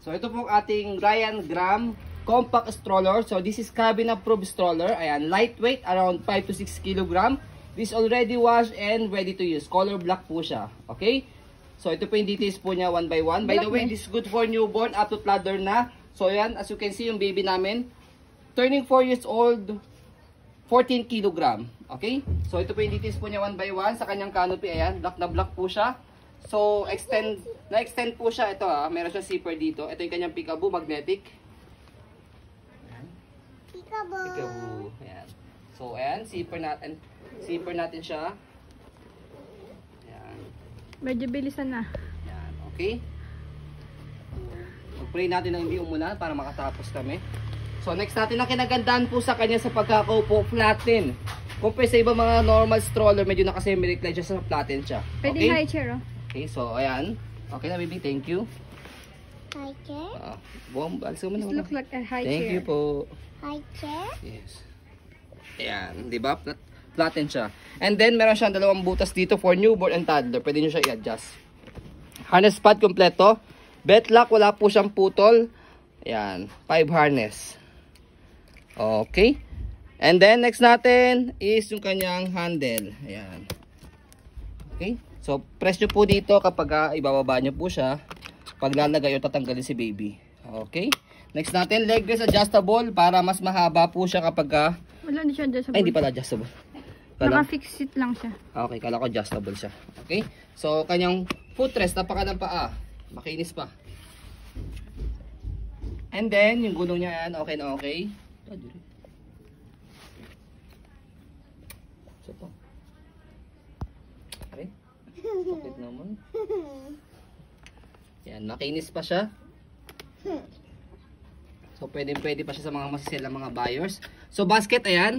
So ito pong ating Ryan Gram compact stroller. So this is cabin approved stroller. Ayan, lightweight, around 5 to 6 kg. This already washed and ready to use. Color black po siya. Okay? So ito po yung details po niya one by one. By the way, this is good for newborn up to toddler na. So ayan, as you can see yung baby namin, turning 4 years old, 14 kg. Okay? So ito po yung details po niya one by one. Sa kanyang canopy, ayan, black na black po siya. So na-extend po siya. Ito meron siyang zipper dito. Ito yung kanyang peekaboo, magnetic. Ayan. Peekaboo. Ayan. So ayan, zipper natin siya. Ayan. Medyo bilisan na. Ayan, okay. Mag-pray natin ng hindi umulan para makatapos kami. So next natin ang kinagandaan po sa kanya sa pagkakaupo, flatten. Compare sa iba mga normal stroller, medyo naka-semi-recline siya sa flatten siya. Pwede Okay? high chair, oh. Okay, so ayan. Okay na, baby, thank you. High chair? Bomb, alisin mo na. This looks like a high chair. Thank you po. High chair? Yes. Ayan, di ba? Flatten siya. And then, meron siyang dalawang butas dito for newborn and toddler. Pwede nyo siya i-adjust. Harness pad kompleto. Belt lock, wala po siyang putol. Ayan, 5 harness. Okay. And then, next natin is yung kanyang handle. Ayan. Okay. So, press nyo po dito kapag ibababa nyo po siya. Pag lalagay o tatanggalin si baby. Okay. Next natin, leg rest adjustable para mas mahaba po siya kapag Wala, hindi siya adjustable. ay, hindi pala adjustable. Naka-fix it lang siya. Okay, kala ko adjustable siya. Okay. So, kanyang footrest, napaka ng paa. Makinis pa. And then, yung gulong niya yan, okay na okay. So, pa. Okay. Bakit naman? Yan, makinis pa siya. So, pwede pa siya sa mga masisilang mga buyers. So, basket, ayan.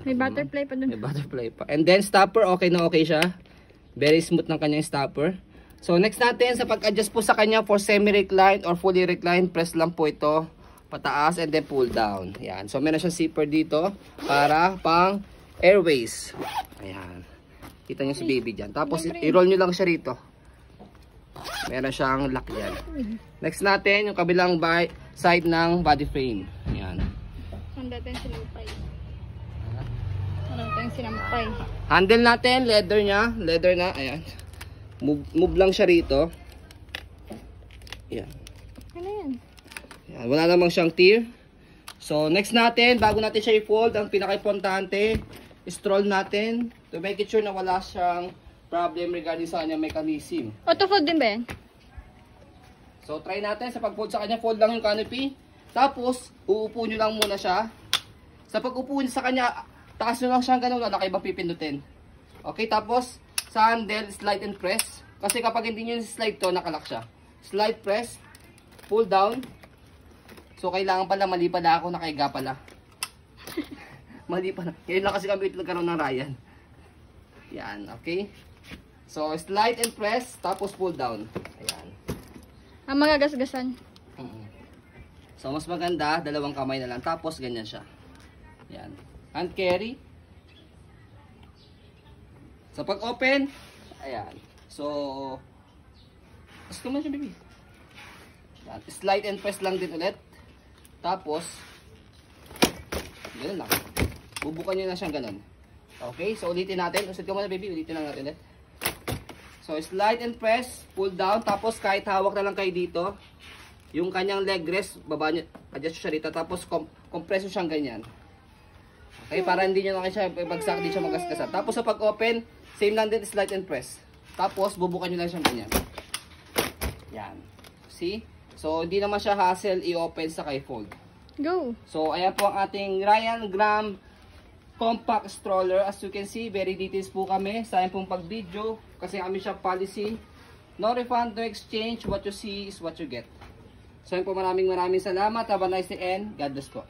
May butterfly pa dun. May butterfly pa. And then, stopper, okay na okay siya. Very smooth ng kanyang stopper. So, next natin, sa pag-adjust po sa kanya for semi-reclined or fully reclined, press lang po ito pataas and then pull down. Ayan. So, meron siyang zipper dito para pang airways. Ayan. Kita nyo si baby dyan. Tapos, i-roll nyo lang siya rito. Meron siyang lock yan. Next natin, yung kabilang side ng body frame. Ayan. Handa tayong sinampay. Handa tayong sinampay. Handle natin, leather niya. Leather na, ayan. Move lang siya rito. Ayan. Ano yan? Ayan. Wala namang siyang tear. So, next natin, bago natin siya i-fold, ang pinaka-importante, stroll natin to make it sure na wala siyang problem regarding sa kanyang mechanism. Auto-fold din ba yan? So, try natin sa pag-fold sa kanya, fold lang yung canopy. Tapos, uupo nyo lang muna siya. Sa pag-upo sa kanya, taas nyo lang siyang ganun, wala kayo ba pipindutin. Okay, tapos, sa handle, slide and press. Kasi kapag hindi nyo slide to, nakalock siya. Slide, press, pull down. So, kailangan pala, mali pala ako, nakaiga pala. Mali pala. Ngayon lang kasi kami nagkaroon ng Ryan. Yan, okay. So, slide and press, tapos pull down. Ayan. Ang magagasgasan. So, mas maganda, dalawang kamay na lang. Tapos, ganyan siya. Yan. Hand carry. So, pag open, ayan. So, gusto mo siya, baby. Yan. Slide and press lang din ulit. Tapos, ganun lang. Bubukan nyo na siyang ganun. Okay, so ulitin natin. Usad ka muna, baby. Ulitin lang natin ulit. So, slide and press, pull down. Tapos, kahit hawak na lang kayo dito, yung kanyang leg rest, baba nyo, adjust siya rito. Tapos, compress siyang ganyan. Okay, para hindi nyo lang siya bagsak, hindi siya magasgasan. Tapos, sa pag-open, same lang din, slide and press. Tapos, bubukan nyo lang siyang ganyan. Yan. See? So, hindi naman siya hassle i-open sa kay fold. Go! So, ayan po ang ating Ryan Gram compact stroller. As you can see, very details po kami sa ayan pong pag-video. Kasi kami siya policy. No refund, no exchange. What you see is what you get. So, ayan po, maraming salamat. Have a nice day and God bless po.